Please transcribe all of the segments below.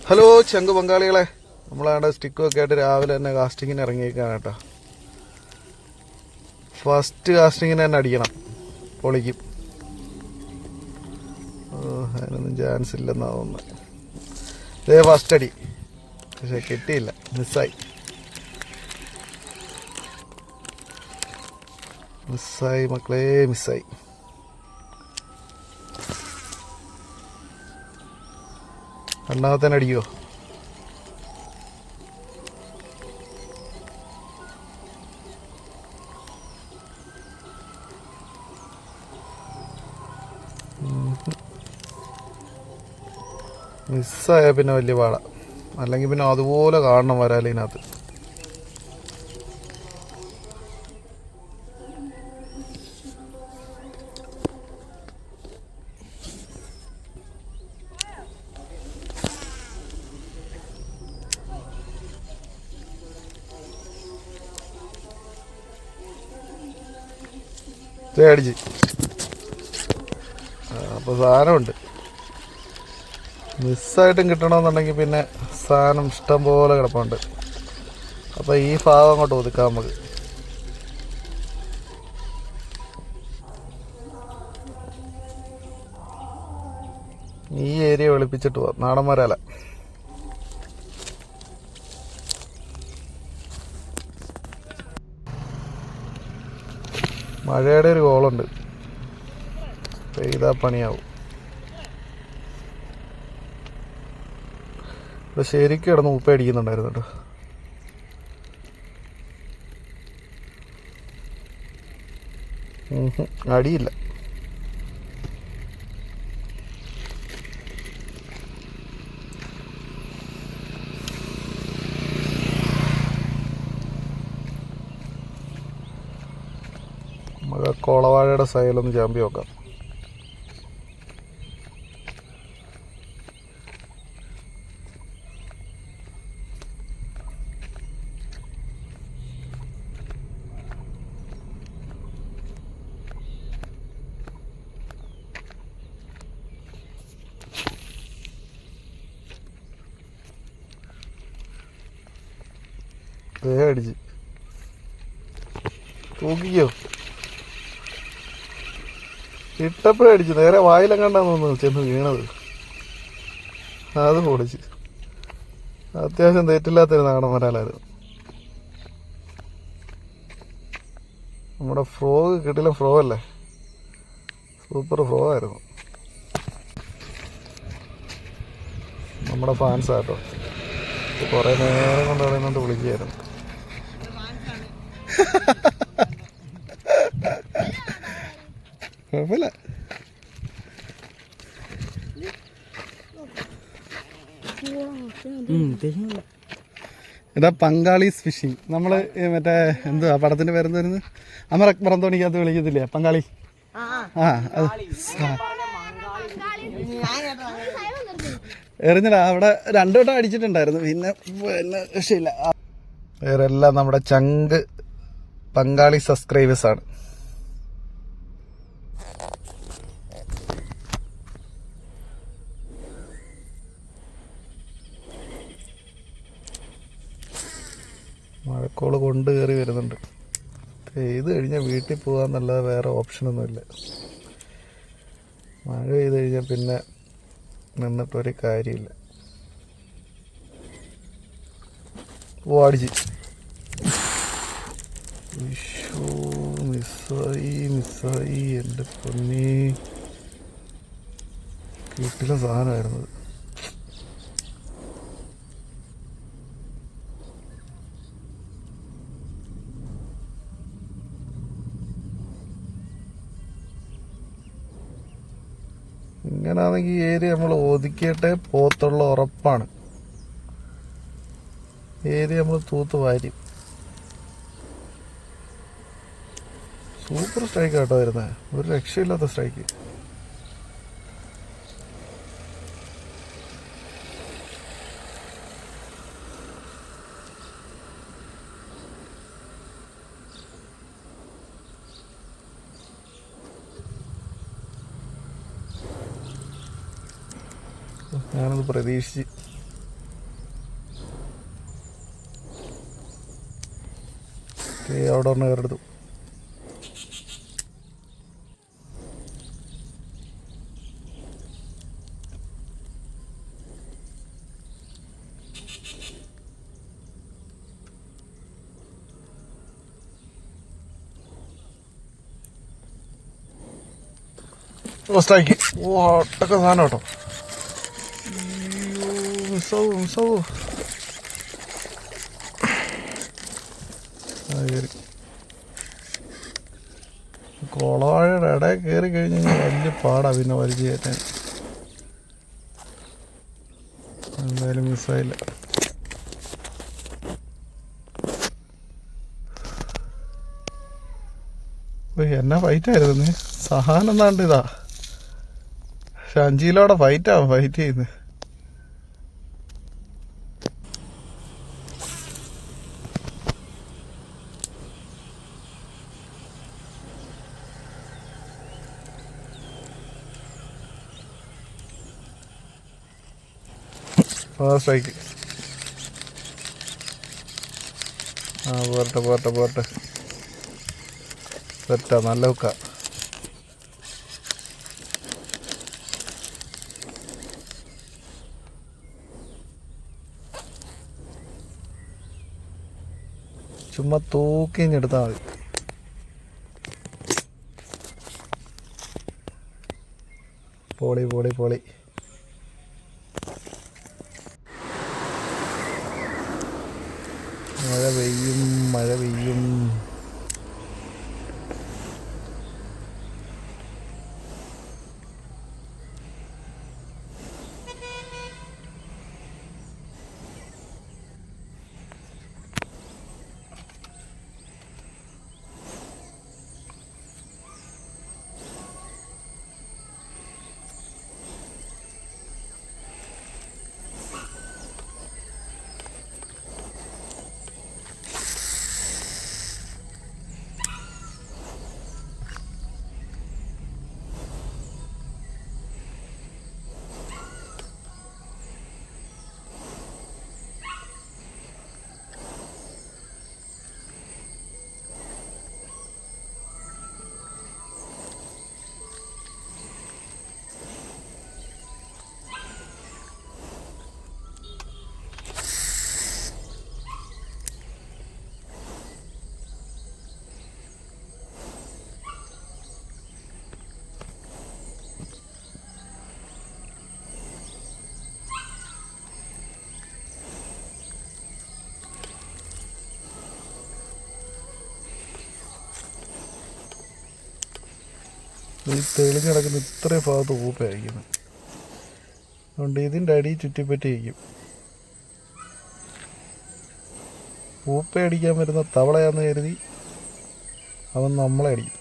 Hello ചങ്ക് പങ്കാളികളെ, നമ്മളാണ്ട് സ്റ്റിക്കൊക്കെ ആയിട്ട് രാവിലെ തന്നെ കാസ്റ്റിങ്ങിന് ഇറങ്ങിയേക്കാണ് കേട്ടോ. ഫസ്റ്റ് കാസ്റ്റിങ്ങിന് തന്നെ അടിക്കണം, പൊളിക്കും. അതിനൊന്നും ചാൻസ് ഇല്ലെന്നാ തോന്നുന്നത്. ഇതേ ഫസ്റ്റ് അടി, പക്ഷെ കിട്ടിയില്ല, മിസ്സായി മക്കളെ, മിസ്സായി. രണ്ടാമത്തേനെ അടിക്കുമോ? മിസ്സായ പിന്നെ വലിയ പാടാ, അല്ലെങ്കിൽ പിന്നെ അതുപോലെ കാണണം വരാലിനകത്ത്. അടിച്ച് അപ്പോൾ സാധനമുണ്ട്. മിസ്സായിട്ടും കിട്ടണമെന്നുണ്ടെങ്കിൽ പിന്നെ സാധനം ഇഷ്ടം പോലെ കിടപ്പുണ്ട്. അപ്പോൾ ഈ ഭാഗം അങ്ങോട്ട് ഒതുക്കാം നമുക്ക്. ഈ ഏരിയ വെളുപ്പിച്ചിട്ട് പോവാം. നാടൻ വരാല. മഴയുടെ ഒരു കോളുണ്ട്, പെയ്താ പണിയാവും. ഇവിടെ ശരിക്കും കിടന്ന് ഉപ്പ അടിക്കുന്നുണ്ടായിരുന്നു കേട്ടോ. അടിയില്ല. നമുക്ക് കോളവാഴയുടെ സൈലൊന്ന് ചാമ്പി നോക്കാം. അടിച്ച് തൂക്കിക്കോ. ഇട്ടപ്പോഴേ അടിച്ചു, നേരെ വായിലെങ്ങാണ്ടാന്ന് തോന്നുന്നു ചെന്ന് വീണത്. അത് പൊളിച്ച്. അത്യാവശ്യം തെറ്റില്ലാത്തൊരു നാടൻ വരാലായിരുന്നു. നമ്മുടെ ഫ്രോഗ് കിട്ടില്ല, ഫ്രോ അല്ലേ, സൂപ്പർ ഫ്രോ ആയിരുന്നു. നമ്മുടെ ഫാൻസാട്ടോ, കുറേ നേരം കൊണ്ട് പറയുന്നുണ്ട് വിളിക്കുകയായിരുന്നു. കുഴപ്പമില്ല. ഇതാ പങ്കാളീസ് ഫിഷിങ്. നമ്മള് മറ്റേ എന്തുവാ പടത്തിന്റെ പേരെന്ത് വരുന്നത്, അമർ അക്ബർ അന്തോണിക്കകത്ത് വിളിക്കത്തില്ലേ പങ്കാളി? അത് എറിഞ്ഞടാ. അവിടെ രണ്ടു വട്ടം അടിച്ചിട്ടുണ്ടായിരുന്നു, പിന്നെ രക്ഷയില്ല. വേറെ എല്ലാം നമ്മുടെ ചങ്ക് പങ്കാളി സബ്സ്ക്രൈബേഴ്സ് ആണ്. മഴക്കോള് കൊണ്ട് കയറി വരുന്നുണ്ട്. പെയ്ത് കഴിഞ്ഞാൽ വീട്ടിൽ പോകാന്നല്ലാതെ വേറെ ഓപ്ഷനൊന്നുമില്ല. മഴ പെയ്ത് കഴിഞ്ഞാൽ പിന്നെ നിന്നിട്ടൊരു കാര്യമില്ല. അടിച്ച് മിസ്സായി എൻ്റെ പൊന്നി, വീട്ടിലെ സാധനമായിരുന്നത്. ഇങ്ങനാണെങ്കിൽ ഈ ഏരിയ നമ്മൾ ഒതുക്കിയിട്ടേ പോത്തുള്ള ഉറപ്പാണ്. ഏരിയ നമ്മൾ തൂത്ത് വാരും. സൂപ്പർ സ്ട്രൈക്ക് ആട്ടോ വരുന്നത്, ഒരു രക്ഷയില്ലാത്ത സ്ട്രൈക്ക്. ഞാനത് പ്രതീക്ഷിച്ച് അവിടെ ഒന്ന് കയറെടുത്തു. സ്ട്രൈക്ക്. ഓ ഒട്ടൊക്കെ സാധനം കേട്ടോ. മിസ്സാവൂ. കുളവാഴയുടെ ഇടയിൽ കയറി കഴിഞ്ഞ് കഴിഞ്ഞാൽ വലിയ പാടാ പിന്നെ വലിച്ചു കയറ്റാൻ. എന്തായാലും മിസ്സായില്ല. എന്നാ ഫൈറ്റായിരുന്നു. സഹാനം എന്താണ്ട് ഇതാ 5 കിലോടെ ഫൈറ്റ് ചെയ്യുന്നത്. സ്ട്രൈക്ക്. പോരട്ടെ സെറ്റാ. നല്ല ഹുക്കാ. ചുമ്മാ തൂക്കിഞ്ഞെടുത്താൽ മതി. പൊളി. മഴ പെയ്യും. ഈ തെളിഞ്ഞ് കിടക്കുന്ന ഇത്രയും ഭാഗത്ത് ഊപ്പയായിരിക്കുന്നത്. അതുകൊണ്ട് ഇതിൻ്റെ അടി ചുറ്റിപ്പറ്റിയിരിക്കും. ഊപ്പയടിക്കാൻ വരുന്ന തവളയാന്ന് കരുതി അവൻ നമ്മളെ അടിക്കും.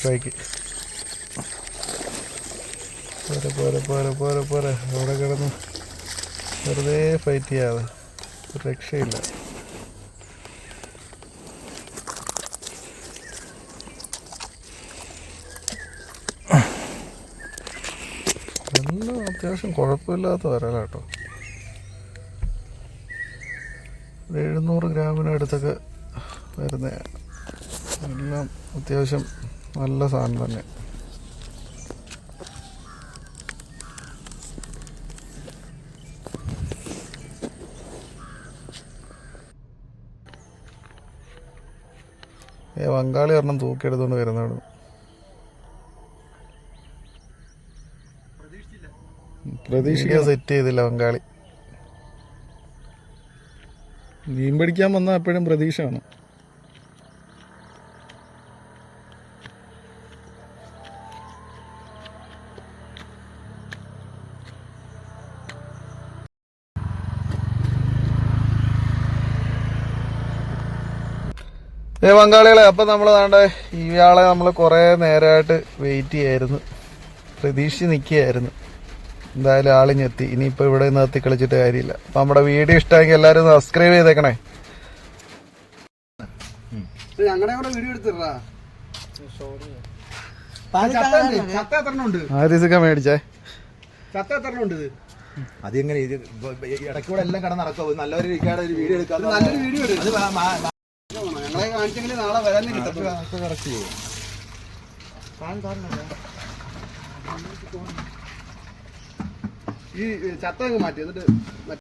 സൈക്ക് പോരെ. അവിടെ കിടന്ന് വെറുതെ ഫൈറ്റ് ചെയ്യാതെ രക്ഷയില്ല. എല്ലാം അത്യാവശ്യം കുഴപ്പമില്ലാത്ത വരാലാട്ടോ. 700 ഗ്രാമിനടുത്തൊക്കെ വരുന്ന എല്ലാം അത്യാവശ്യം നല്ല സാധനം തന്നെ. ബംഗാളി ഒരെണ്ണം തൂക്കിയെടുത്തുകൊണ്ട് വരുന്നതാണ്. പ്രതീക്ഷിക്കാൻ സെറ്റ് ചെയ്തില്ല ബംഗാളി. മീൻ പിടിക്കാൻ വന്നാൽ എപ്പോഴും പ്രതീക്ഷ വേണം. ബംഗാളികളെ അപ്പം നമ്മൾ വേണ്ട ഇയാളെ നമ്മൾ കുറേ നേരമായിട്ട് വെയിറ്റ് ചെയ്യായിരുന്നു, പ്രതീക്ഷിച്ച് നിൽക്കുകയായിരുന്നു. എന്തായാലും ആളിഞ്ഞെത്തി. ഇനിയിപ്പോൾ ഇവിടെ നിർത്തി കളിച്ചിട്ട് കാര്യമില്ല. അപ്പം നമ്മുടെ വീഡിയോ ഇഷ്ടമെങ്കിൽ എല്ലാവരും സബ്സ്ക്രൈബ് ചെയ്തേക്കണേ. ആദ്യം മേടിച്ചേ. അതെങ്ങനെ ഇത് ഇടയ്ക്കൂടെ എല്ലാം കിടന്ന് നടക്കും. നല്ലൊരു വീഡിയോ എടുക്കാം. നല്ലൊരു വീഡിയോ എടുക്കും. ഞങ്ങളെ കാണിച്ചെങ്കിൽ നാളെ വരാൻ കിട്ടും. കറക്റ്റ് ചെയ്യും. ഈ ചത്ത അങ്ങ് മാറ്റി എന്നിട്ട്